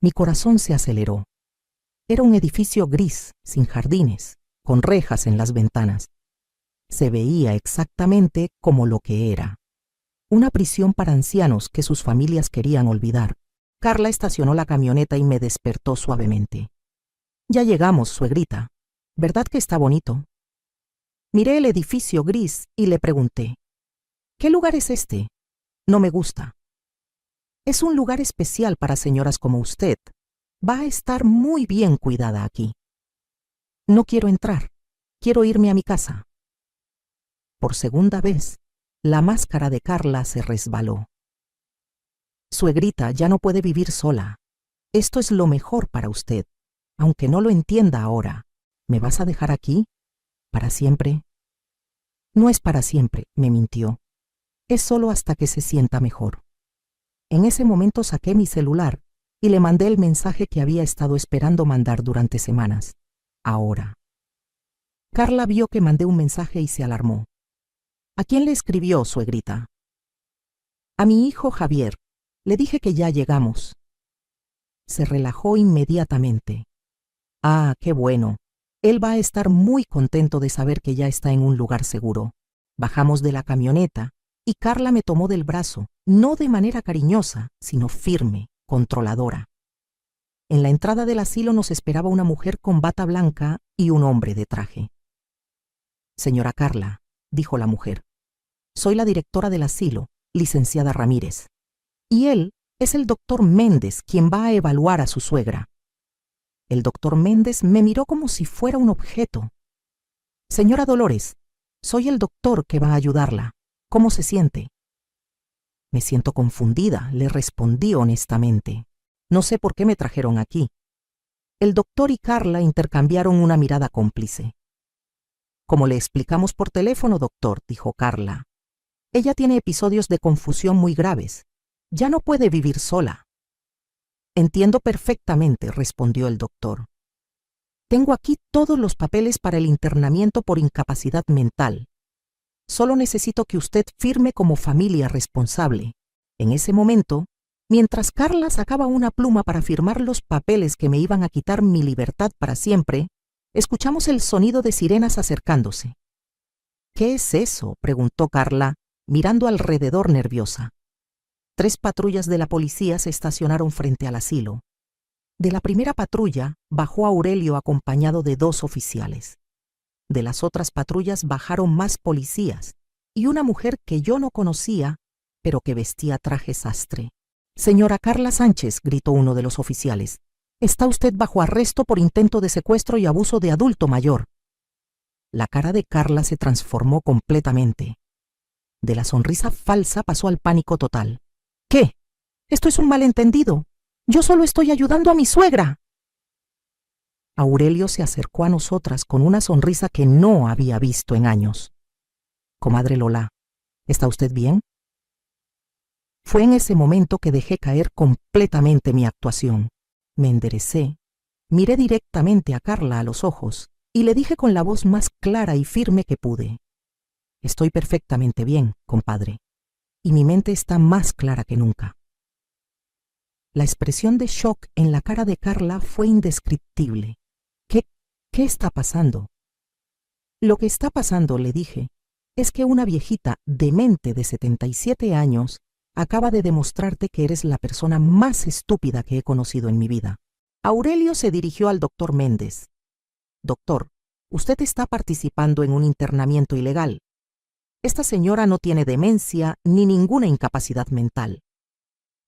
mi corazón se aceleró. Era un edificio gris, sin jardines, con rejas en las ventanas. Se veía exactamente como lo que era. Una prisión para ancianos que sus familias querían olvidar. Carla estacionó la camioneta y me despertó suavemente. Ya llegamos, suegrita. ¿Verdad que está bonito? Miré el edificio gris y le pregunté, ¿qué lugar es este? No me gusta. Es un lugar especial para señoras como usted. Va a estar muy bien cuidada aquí. No quiero entrar. Quiero irme a mi casa. Por segunda vez, la máscara de Carla se resbaló. Suegrita ya no puede vivir sola. Esto es lo mejor para usted, aunque no lo entienda ahora. ¿Me vas a dejar aquí? ¿Para siempre? No es para siempre, me mintió. Es solo hasta que se sienta mejor. En ese momento saqué mi celular y le mandé el mensaje que había estado esperando mandar durante semanas. Ahora. Carla vio que mandé un mensaje y se alarmó. ¿A quién le escribió, suegrita? A mi hijo Javier. Le dije que ya llegamos. Se relajó inmediatamente. Ah, qué bueno. Él va a estar muy contento de saber que ya está en un lugar seguro. Bajamos de la camioneta y Carla me tomó del brazo, no de manera cariñosa, sino firme, controladora. En la entrada del asilo nos esperaba una mujer con bata blanca y un hombre de traje. Señora Carla, dijo la mujer, soy la directora del asilo, licenciada Ramírez. Y él es el doctor Méndez, quien va a evaluar a su suegra. El doctor Méndez me miró como si fuera un objeto. Señora Dolores, Soy el doctor que va a ayudarla. ¿Cómo se siente? Me siento confundida, le respondí honestamente. No sé por qué me trajeron aquí. El doctor y Carla intercambiaron una mirada cómplice. Como le explicamos por teléfono, doctor, dijo Carla. Ella tiene episodios de confusión muy graves. Ya no puede vivir sola. Entiendo perfectamente, respondió el doctor. Tengo aquí todos los papeles para el internamiento por incapacidad mental. Solo necesito que usted firme como familia responsable. En ese momento, mientras Carla sacaba una pluma para firmar los papeles que me iban a quitar mi libertad para siempre, escuchamos el sonido de sirenas acercándose. ¿Qué es eso?, preguntó Carla, mirando alrededor nerviosa. 3 patrullas de la policía se estacionaron frente al asilo. De la primera patrulla bajó Aurelio acompañado de 2 oficiales. De las otras patrullas bajaron más policías y una mujer que yo no conocía, pero que vestía traje sastre. «Señora Carla Sánchez», gritó uno de los oficiales, «está usted bajo arresto por intento de secuestro y abuso de adulto mayor». La cara de Carla se transformó completamente. De la sonrisa falsa pasó al pánico total. «¿Qué? Esto es un malentendido. Yo solo estoy ayudando a mi suegra». Aurelio se acercó a nosotras con una sonrisa que no había visto en años. «Comadre Lola, ¿está usted bien?». Fue en ese momento que dejé caer completamente mi actuación. Me enderecé, miré directamente a Carla a los ojos y le dije con la voz más clara y firme que pude: «Estoy perfectamente bien, compadre, y mi mente está más clara que nunca». La expresión de shock en la cara de Carla fue indescriptible. ¿Qué está pasando? «Lo que está pasando», le dije, «es que una viejita demente de 77 años acaba de demostrarte que eres la persona más estúpida que he conocido en mi vida». Aurelio se dirigió al doctor Méndez. «Doctor, usted está participando en un internamiento ilegal. Esta señora no tiene demencia ni ninguna incapacidad mental.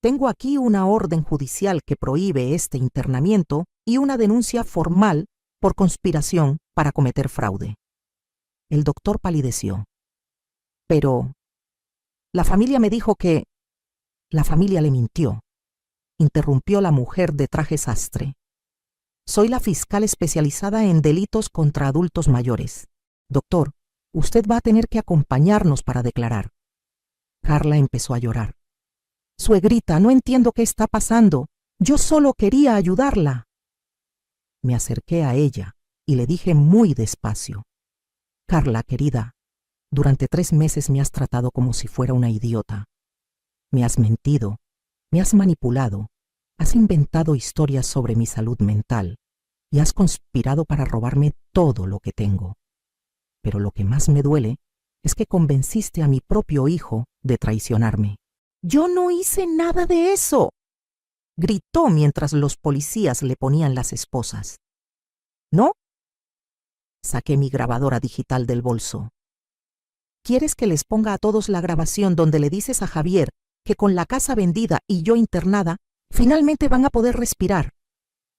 Tengo aquí una orden judicial que prohíbe este internamiento y una denuncia formal por conspiración para cometer fraude». El doctor palideció. «Pero la familia me dijo que...». «La familia le mintió», interrumpió la mujer de traje sastre. «Soy la fiscal especializada en delitos contra adultos mayores. Doctor, usted va a tener que acompañarnos para declarar». Carla empezó a llorar. «Suegrita, no entiendo qué está pasando. Yo solo quería ayudarla». Me acerqué a ella y le dije muy despacio: «Carla, querida, durante 3 meses me has tratado como si fuera una idiota. Me has mentido, me has manipulado, has inventado historias sobre mi salud mental y has conspirado para robarme todo lo que tengo. Pero lo que más me duele es que convenciste a mi propio hijo de traicionarme». «Yo no hice nada de eso», gritó mientras los policías le ponían las esposas. «¿No?». Saqué mi grabadora digital del bolso. «¿Quieres que les ponga a todos la grabación donde le dices a Javier que con la casa vendida y yo internada, finalmente van a poder respirar?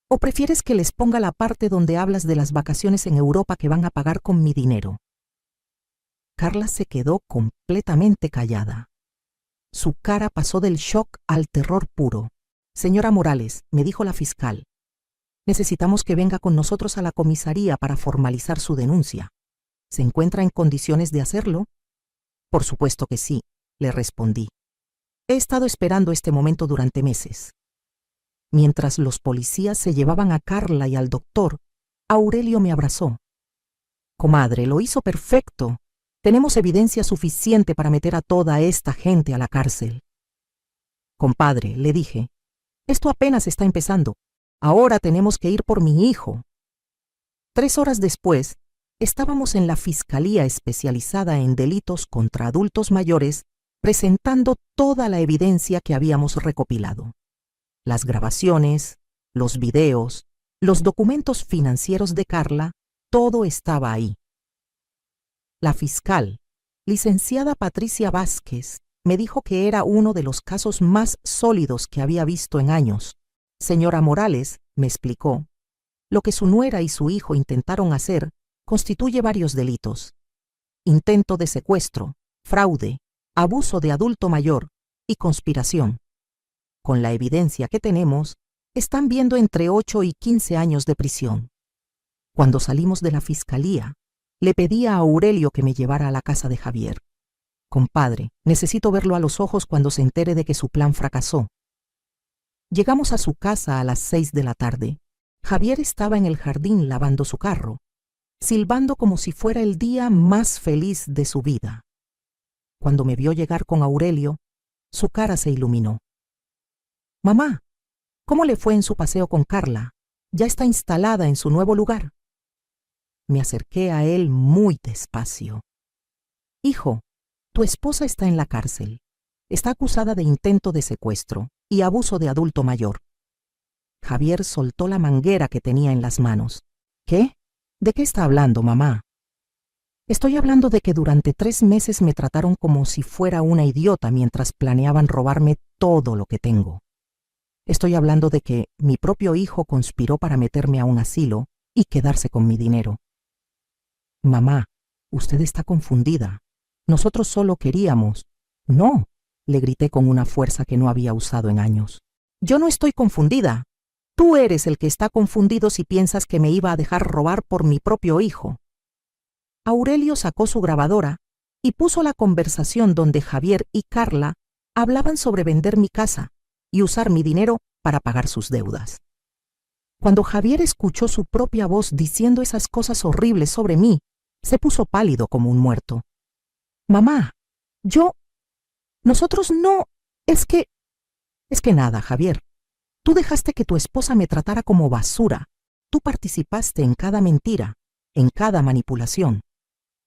¿O prefieres que les ponga la parte donde hablas de las vacaciones en Europa que van a pagar con mi dinero?». Carla se quedó completamente callada. Su cara pasó del shock al terror puro. «Señora Morales», me dijo la fiscal, «necesitamos que venga con nosotros a la comisaría para formalizar su denuncia. ¿Se encuentra en condiciones de hacerlo?». «Por supuesto que sí», le respondí. «He estado esperando este momento durante meses». Mientras los policías se llevaban a Carla y al doctor, Aurelio me abrazó. «Comadre, lo hizo perfecto. Tenemos evidencia suficiente para meter a toda esta gente a la cárcel». «Compadre», le dije, «esto apenas está empezando. Ahora tenemos que ir por mi hijo». 3 horas después, estábamos en la Fiscalía Especializada en Delitos contra Adultos Mayores presentando toda la evidencia que habíamos recopilado. Las grabaciones, los videos, los documentos financieros de Carla, todo estaba ahí. La fiscal, licenciada Patricia Vázquez, me dijo que era uno de los casos más sólidos que había visto en años. «Señora Morales», me explicó, «lo que su nuera y su hijo intentaron hacer constituye varios delitos. intento de secuestro, fraude, abuso de adulto mayor y conspiración. Con la evidencia que tenemos, están viendo entre 8 y 15 años de prisión. Cuando salimos de la fiscalía, le pedí a Aurelio que me llevara a la casa de Javier. Compadre, necesito verlo a los ojos cuando se entere de que su plan fracasó. Llegamos a su casa a las 6 de la tarde. Javier estaba en el jardín lavando su carro, silbando como si fuera el día más feliz de su vida. Cuando me vio llegar con Aurelio, su cara se iluminó. Mamá, ¿cómo le fue en su paseo con Carla? ¿Ya está instalada en su nuevo lugar? Me acerqué a él muy despacio. Hijo, tu esposa está en la cárcel. Está acusada de intento de secuestro y abuso de adulto mayor. Javier soltó la manguera que tenía en las manos. ¿Qué? ¿De qué está hablando, mamá? Estoy hablando de que durante 3 meses me trataron como si fuera una idiota mientras planeaban robarme todo lo que tengo. Estoy hablando de que mi propio hijo conspiró para meterme a un asilo y quedarse con mi dinero. Mamá, usted está confundida. Nosotros solo queríamos. No, le grité con una fuerza que no había usado en años. Yo no estoy confundida. Tú eres el que está confundido si piensas que me iba a dejar robar por mi propio hijo. Aurelio sacó su grabadora y puso la conversación donde Javier y Carla hablaban sobre vender mi casa y usar mi dinero para pagar sus deudas. Cuando Javier escuchó su propia voz diciendo esas cosas horribles sobre mí, se puso pálido como un muerto. Mamá, nosotros no, es que nada, Javier. Tú dejaste que tu esposa me tratara como basura. Tú participaste en cada mentira, en cada manipulación.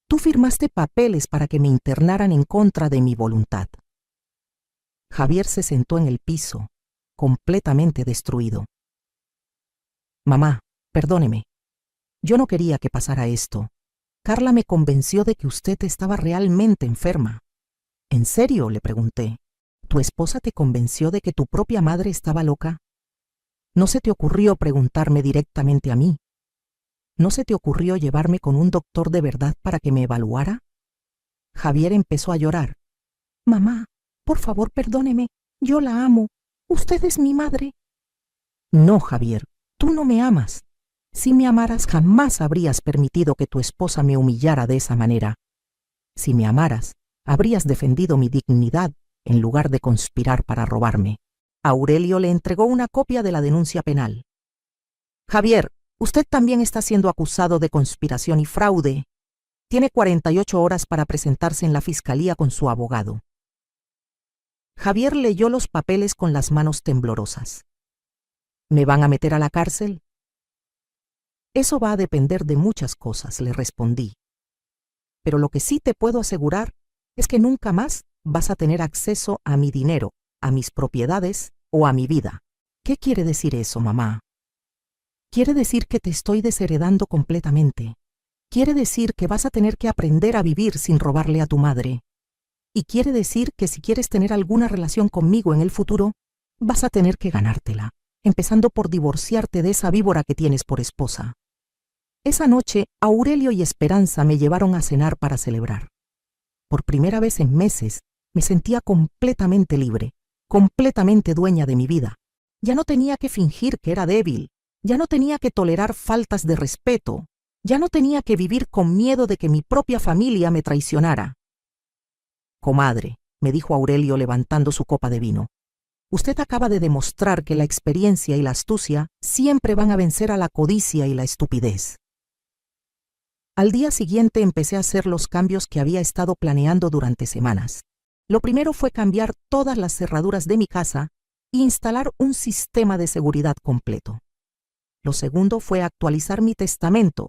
Tú firmaste papeles para que me internaran en contra de mi voluntad. Javier se sentó en el piso, completamente destruido. Mamá, perdóneme. Yo no quería que pasara esto. Carla me convenció de que usted estaba realmente enferma. ¿En serio?, le pregunté. ¿Tu esposa te convenció de que tu propia madre estaba loca? ¿No se te ocurrió preguntarme directamente a mí? ¿No se te ocurrió llevarme con un doctor de verdad para que me evaluara? Javier empezó a llorar. Mamá, por favor, perdóneme. Yo la amo. Usted es mi madre. No, Javier, tú no me amas. Si me amaras, jamás habrías permitido que tu esposa me humillara de esa manera. Si me amaras, habrías defendido mi dignidad en lugar de conspirar para robarme. Aurelio le entregó una copia de la denuncia penal. Javier, usted también está siendo acusado de conspiración y fraude. Tiene 48 horas para presentarse en la fiscalía con su abogado. Javier leyó los papeles con las manos temblorosas. ¿Me van a meter a la cárcel? Eso va a depender de muchas cosas, le respondí. Pero lo que sí te puedo asegurar es que nunca más vas a tener acceso a mi dinero, a mis propiedades o a mi vida. ¿Qué quiere decir eso, mamá? Quiere decir que te estoy desheredando completamente. Quiere decir que vas a tener que aprender a vivir sin robarle a tu madre. Y quiere decir que si quieres tener alguna relación conmigo en el futuro, vas a tener que ganártela, empezando por divorciarte de esa víbora que tienes por esposa. Esa noche, Aurelio y Esperanza me llevaron a cenar para celebrar. Por primera vez en meses, me sentía completamente libre, completamente dueña de mi vida. Ya no tenía que fingir que era débil, ya no tenía que tolerar faltas de respeto, ya no tenía que vivir con miedo de que mi propia familia me traicionara. Comadre, me dijo Aurelio levantando su copa de vino, usted acaba de demostrar que la experiencia y la astucia siempre van a vencer a la codicia y la estupidez. Al día siguiente empecé a hacer los cambios que había estado planeando durante semanas. Lo primero fue cambiar todas las cerraduras de mi casa e instalar un sistema de seguridad completo. Lo segundo fue actualizar mi testamento,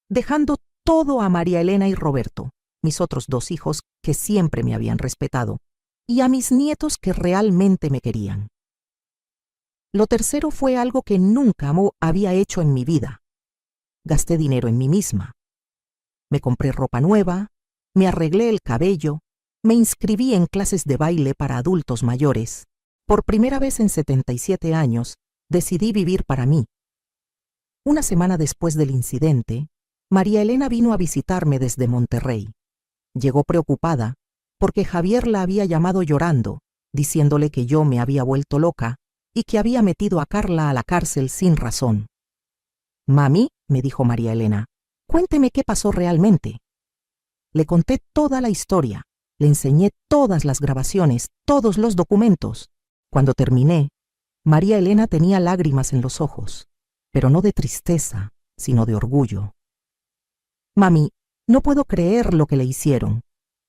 dejando todo a María Elena y Roberto, mis otros 2 hijos que siempre me habían respetado, y a mis nietos que realmente me querían. Lo tercero fue algo que nunca había hecho en mi vida. Gasté dinero en mí misma. Me compré ropa nueva, me arreglé el cabello, me inscribí en clases de baile para adultos mayores. Por primera vez en 77 años, decidí vivir para mí. Una semana después del incidente, María Elena vino a visitarme desde Monterrey. Llegó preocupada porque Javier la había llamado llorando, diciéndole que yo me había vuelto loca y que había metido a Carla a la cárcel sin razón. «Mami», me dijo María Elena, «cuénteme qué pasó realmente». Le conté toda la historia, le enseñé todas las grabaciones, todos los documentos. Cuando terminé, María Elena tenía lágrimas en los ojos, pero no de tristeza, sino de orgullo. «Mami, no puedo creer lo que le hicieron,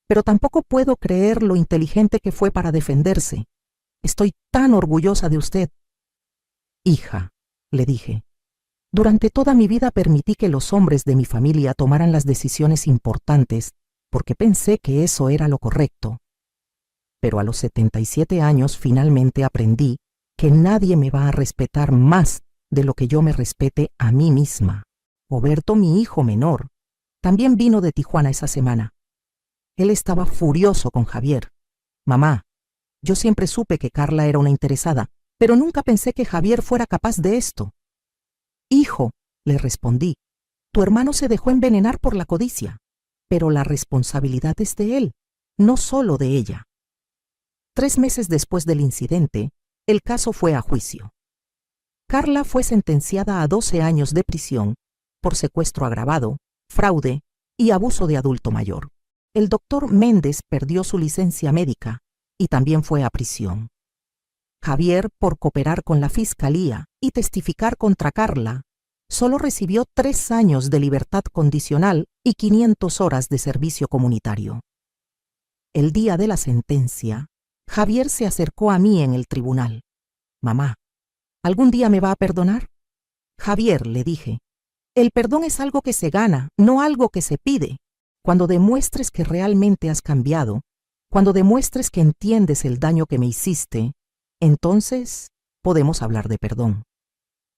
pero tampoco puedo creer lo inteligente que fue para defenderse. Estoy tan orgullosa de usted». «Hija», le dije, «durante toda mi vida permití que los hombres de mi familia tomaran las decisiones importantes porque pensé que eso era lo correcto. Pero a los 77 años finalmente aprendí que nadie me va a respetar más de lo que yo me respete a mí misma. Oberto, mi hijo menor, también vino de Tijuana esa semana. Él estaba furioso con Javier. Mamá, yo siempre supe que Carla era una interesada, pero nunca pensé que Javier fuera capaz de esto. Hijo, le respondí, tu hermano se dejó envenenar por la codicia, pero la responsabilidad es de él, no solo de ella. 3 meses después del incidente, el caso fue a juicio. Carla fue sentenciada a 12 años de prisión por secuestro agravado, fraude y abuso de adulto mayor. El doctor Méndez perdió su licencia médica y también fue a prisión. Javier, por cooperar con la fiscalía y testificar contra Carla, solo recibió 3 años de libertad condicional y 500 horas de servicio comunitario. El día de la sentencia, Javier se acercó a mí en el tribunal. Mamá, ¿algún día me va a perdonar? Javier, le dije, el perdón es algo que se gana, no algo que se pide. Cuando demuestres que realmente has cambiado, cuando demuestres que entiendes el daño que me hiciste, entonces podemos hablar de perdón.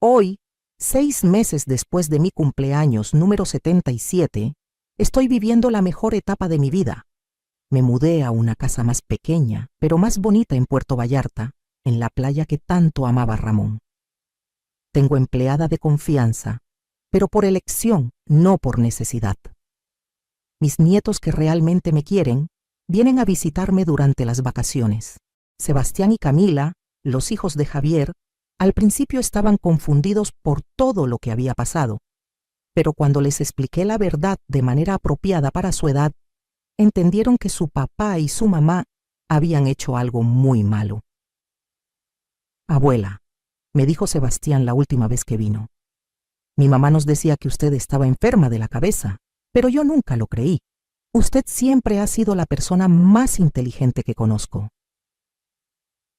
Hoy, 6 meses después de mi cumpleaños número 77, estoy viviendo la mejor etapa de mi vida. Me mudé a una casa más pequeña, pero más bonita en Puerto Vallarta, en la playa que tanto amaba Ramón. Tengo empleada de confianza, pero por elección, no por necesidad. Mis nietos que realmente me quieren, vienen a visitarme durante las vacaciones. Sebastián y Camila, los hijos de Javier, al principio estaban confundidos por todo lo que había pasado, pero cuando les expliqué la verdad de manera apropiada para su edad, entendieron que su papá y su mamá habían hecho algo muy malo. Abuela, me dijo Sebastián la última vez que vino, mi mamá nos decía que usted estaba enferma de la cabeza, pero yo nunca lo creí. Usted siempre ha sido la persona más inteligente que conozco.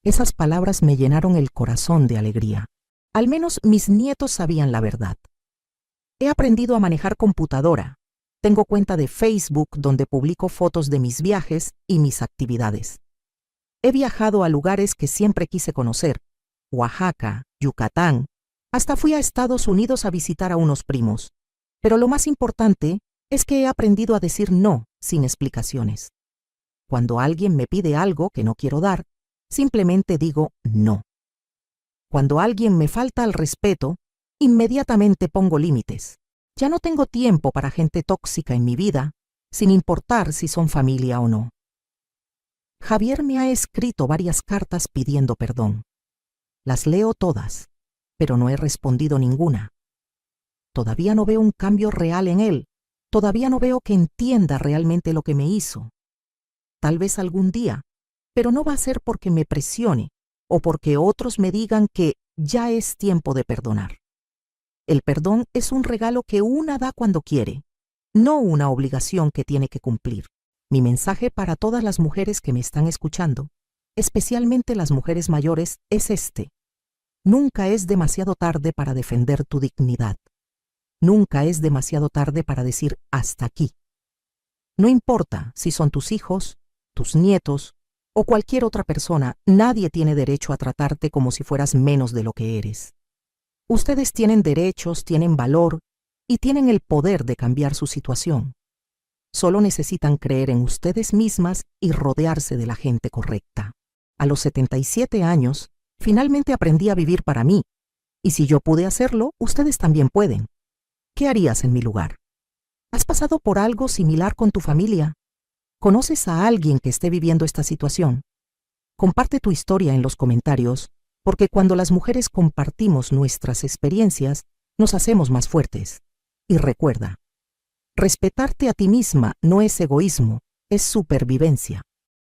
Esas palabras me llenaron el corazón de alegría. Al menos mis nietos sabían la verdad. He aprendido a manejar computadora. Tengo cuenta de Facebook donde publico fotos de mis viajes y mis actividades. He viajado a lugares que siempre quise conocer. Oaxaca, Yucatán. Hasta fui a Estados Unidos a visitar a unos primos. Pero lo más importante es que he aprendido a decir no sin explicaciones. Cuando alguien me pide algo que no quiero dar, simplemente digo no. Cuando alguien me falta al respeto, inmediatamente pongo límites. Ya no tengo tiempo para gente tóxica en mi vida, sin importar si son familia o no. Javier me ha escrito varias cartas pidiendo perdón. Las leo todas, pero no he respondido ninguna. Todavía no veo un cambio real en él. Todavía no veo que entienda realmente lo que me hizo. Tal vez algún día, pero no va a ser porque me presione o porque otros me digan que ya es tiempo de perdonar. El perdón es un regalo que una da cuando quiere, no una obligación que tiene que cumplir. Mi mensaje para todas las mujeres que me están escuchando, especialmente las mujeres mayores, es este. Nunca es demasiado tarde para defender tu dignidad. Nunca es demasiado tarde para decir hasta aquí. No importa si son tus hijos, tus nietos o cualquier otra persona, nadie tiene derecho a tratarte como si fueras menos de lo que eres. Ustedes tienen derechos, tienen valor y tienen el poder de cambiar su situación. Solo necesitan creer en ustedes mismas y rodearse de la gente correcta. A los 77 años, finalmente aprendí a vivir para mí. Y si yo pude hacerlo, ustedes también pueden. ¿Qué harías en mi lugar? ¿Has pasado por algo similar con tu familia? ¿Conoces a alguien que esté viviendo esta situación? Comparte tu historia en los comentarios, porque cuando las mujeres compartimos nuestras experiencias, nos hacemos más fuertes. Y recuerda, respetarte a ti misma no es egoísmo, es supervivencia.